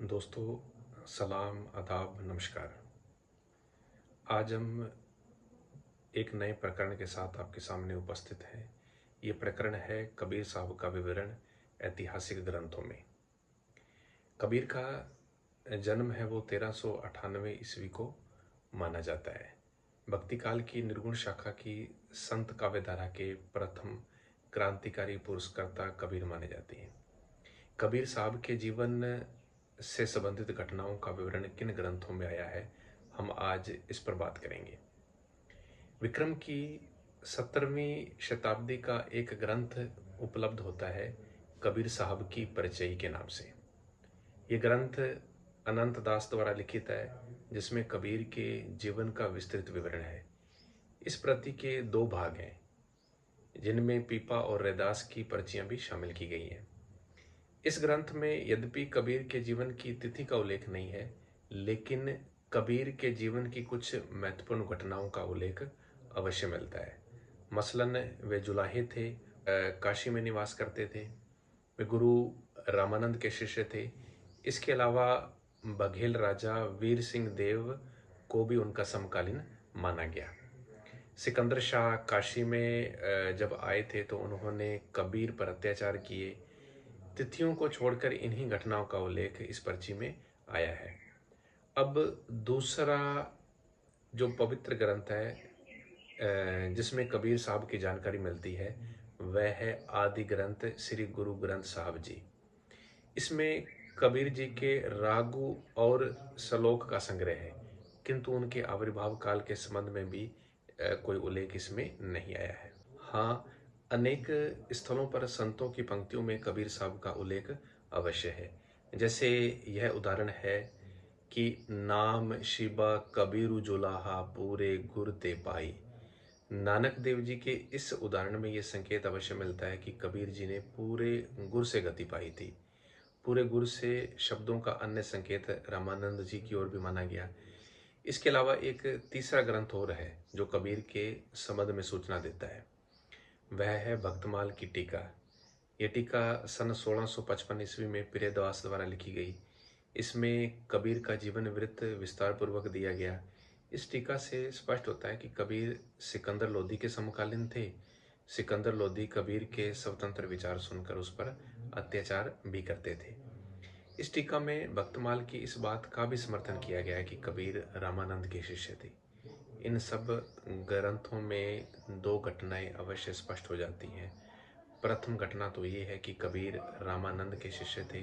दोस्तों, सलाम, आदाब, नमस्कार। आज हम एक नए प्रकरण के साथ आपके सामने उपस्थित हैं। ये प्रकरण है कबीर साहब का विवरण ऐतिहासिक ग्रंथों में। कबीर का जन्म है वो 1398 ईस्वी को माना जाता है। भक्ति काल की निर्गुण शाखा की संत काव्यधारा के प्रथम क्रांतिकारी पुरस्कर्ता कबीर माने जाते हैं। कबीर साहब के जीवन से संबंधित घटनाओं का विवरण किन ग्रंथों में आया है, हम आज इस पर बात करेंगे। विक्रम की 17वीं शताब्दी का एक ग्रंथ उपलब्ध होता है कबीर साहब की परिचय के नाम से। ये ग्रंथ अनंत दास द्वारा लिखित है, जिसमें कबीर के जीवन का विस्तृत विवरण है। इस प्रति के दो भाग हैं, जिनमें पीपा और रैदास की पर्चियां भी शामिल की गई हैं। इस ग्रंथ में यद्यपि कबीर के जीवन की तिथि का उल्लेख नहीं है, लेकिन कबीर के जीवन की कुछ महत्वपूर्ण घटनाओं का उल्लेख अवश्य मिलता है। मसलन वे जुलाहे थे, काशी में निवास करते थे, वे गुरु रामानंद के शिष्य थे। इसके अलावा बघेल राजा वीर सिंह देव को भी उनका समकालीन माना गया। सिकंदर शाह काशी में जब आए थे तो उन्होंने कबीर पर अत्याचार किए। तिथियों को छोड़कर इन्हीं घटनाओं का उल्लेख इस पर्ची में आया है। अब दूसरा जो पवित्र ग्रंथ है जिसमें कबीर साहब की जानकारी मिलती है, वह है आदि ग्रंथ श्री गुरु ग्रंथ साहब जी। इसमें कबीर जी के रागु और श्लोक का संग्रह है, किंतु उनके आविर्भाव काल के संबंध में भी कोई उल्लेख इसमें नहीं आया है। हाँ, अनेक स्थलों पर संतों की पंक्तियों में कबीर साहब का उल्लेख अवश्य है। जैसे यह उदाहरण है कि नाम शिबा कबीरु जुलाहा पूरे गुर ते पाई। नानक देव जी के इस उदाहरण में यह संकेत अवश्य मिलता है कि कबीर जी ने पूरे गुर से गति पाई थी। पूरे गुर से शब्दों का अन्य संकेत रामानंद जी की ओर भी माना गया। इसके अलावा एक तीसरा ग्रंथ और है जो कबीर के संबंध में सूचना देता है, वह है भक्तमाल की टीका। यह टीका सन 1655 ईस्वी में प्रियदास द्वारा लिखी गई। इसमें कबीर का जीवन वृत्त विस्तार पूर्वक दिया गया। इस टीका से स्पष्ट होता है कि कबीर सिकंदर लोधी के समकालीन थे। सिकंदर लोधी कबीर के स्वतंत्र विचार सुनकर उस पर अत्याचार भी करते थे। इस टीका में भक्तमाल की इस बात का भी समर्थन किया गया है कि कबीर रामानंद के शिष्य थे। इन सब ग्रंथों में दो घटनाएं अवश्य स्पष्ट हो जाती हैं। प्रथम घटना तो ये है कि कबीर रामानंद के शिष्य थे